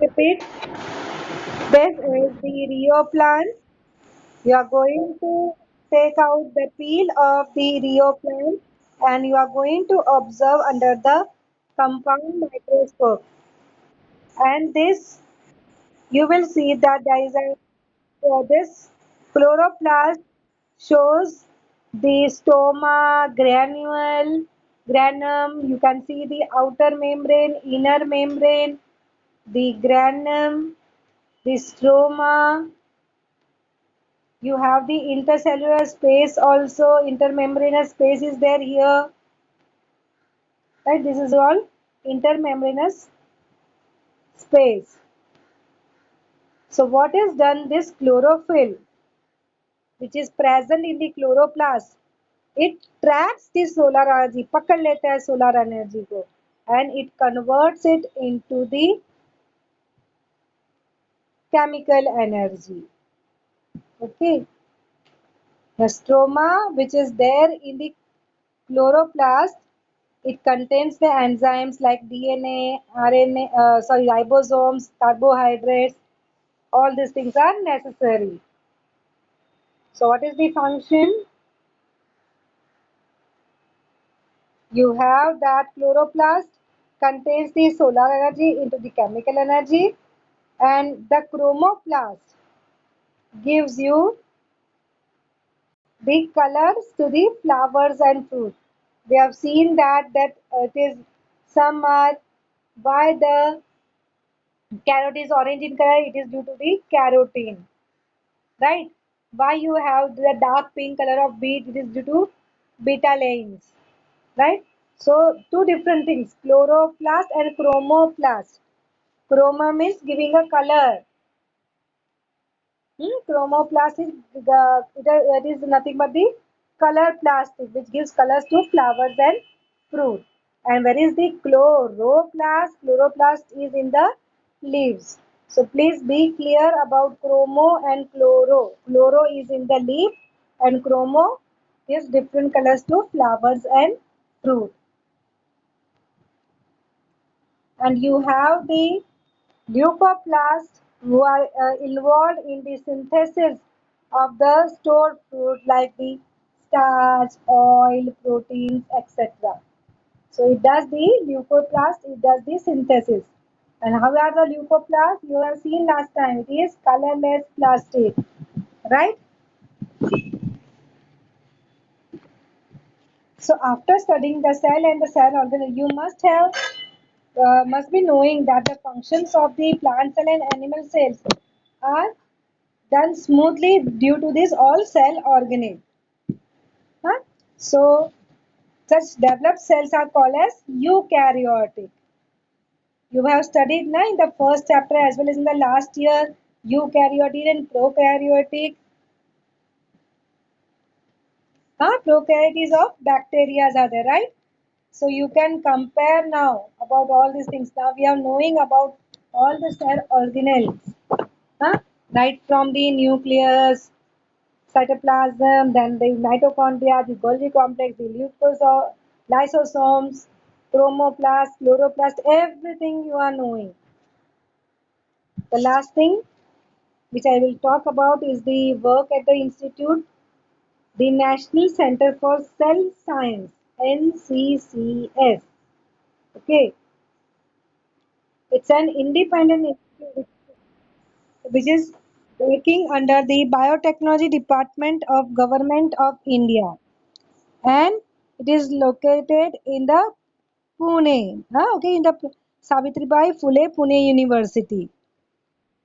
Repeat. This is the Rio plant. You are going to take out the peel of the Rio plant and you are going to observe under the compound microscope. And this you will see that there is a this chloroplast shows the stoma, granum. You can see the outer membrane, inner membrane, the granum, the stroma. You have the intercellular space also, intermembranous space is there here, right? This is all intermembranous space. So what is done? This chlorophyll, which is present in the chloroplast, it traps the solar energy, पकड़ लेता है solar energy को, and it converts it into the chemical energy. Okay, the stroma, which is there in the chloroplast, it contains the enzymes like DNA, RNA, ribosomes, carbohydrates. All these things are necessary. So, what is the function? You have that chloroplast contains the solar energy into the chemical energy, and the chromoplast gives you the colors to the flowers and fruit. We have seen that it is some are why the carrot is orange in color. It is due to the carotene, right? Why you have the dark pink color of beet? It is due to betalains, right? So two different things: chloroplast and chromoplast. Chroma means giving a color. Chromoplast is it is nothing but the color plastic which gives colors to flowers and fruit. And where is the chloroplast? Chloroplast is in the leaves. So please be clear about chromo and chloro. Chloro is in the leaf and chromo gives different colors to flowers and fruit. And you have the leucoplasts who are involved in the synthesis of the stored food like the starch, oil, proteins, etc. So it does the leucoplast, it does the synthesis. And how are the leucoplasts? You have seen last time, it is colorless plastic, right? So after studying the cell and the cell organ, you must be knowing that the functions of the plant cell and animal cells are done smoothly due to this all cell organelle. Huh? So such developed cells are called as eukaryotic. You have studied na, in the first chapter as well as in the last year eukaryotic and prokaryotic. Prokaryotes of bacteria are there, right? So you can compare now about all these things. Now we are knowing about all the cell organelles. Huh? Right from the nucleus, cytoplasm, then the mitochondria, the Golgi complex, the lysosomes, chromoplast, chloroplast, everything you are knowing. The last thing which I will talk about is the work at the institute, the National Center for Cell Science, NCCS. Okay, it's an independent institute which is working under the Biotechnology Department of Government of India, and it is located in the Pune, okay, in the Savitribai Phule Pune University,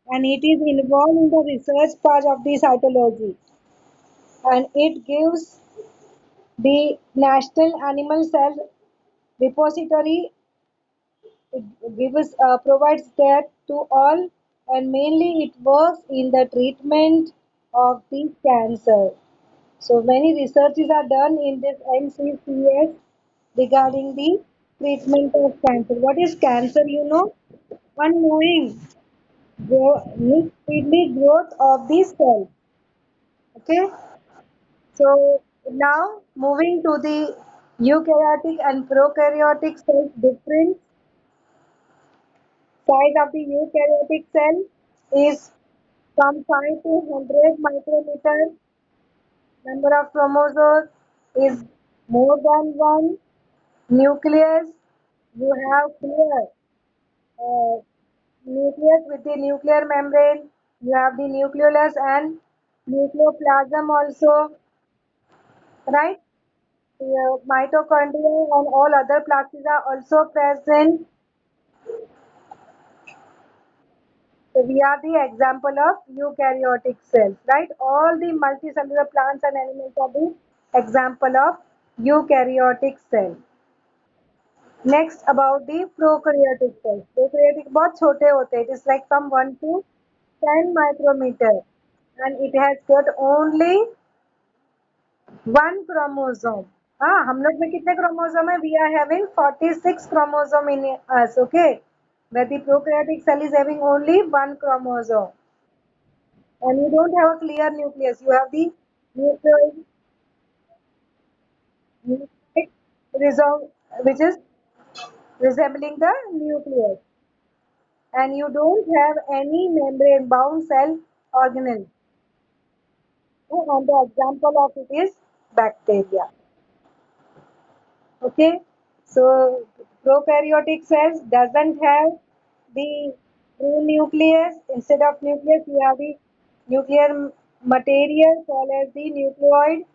and it is involved in the research part of the cytology, and it gives the National Animal Cell Repository. It provides that to all, and mainly it works in the treatment of the cancer. So many researches are done in this NCCS regarding the treatment of cancer. What is cancer? You know, unknowing speedily growth of the cell. Okay, so now moving to the eukaryotic and prokaryotic cells difference. Size of the eukaryotic cell is from 5 to 100 micrometers. Number of chromosomes is more than one. Nucleus, you have clear uh, nucleus with the nuclear membrane. You have the nucleolus and nucleoplasm also, right? The mitochondria and all other plastids are also present. So we are the example of eukaryotic cells, right? All the multicellular plants and animals are the example of eukaryotic cell. Next about the prokaryotic cells. Prokaryotic बहुत छोटे होते हैं. It is like from 1 to 10 micrometer, and it has got only one chromosome. हाँ, हम लोग में कितने chromosome है? We are having 46 chromosome in us, okay? Where the prokaryotic cell is having only one chromosome. And you don't have a clear nucleus. You have the nucleus, nucleic which is resembling the nucleus. And you don't have any membrane bound cell organelle. And the example of it is bacteria. Okay, so prokaryotic cells doesn't have the true nucleus. Instead of nucleus, you have the nuclear material called as the nucleoid.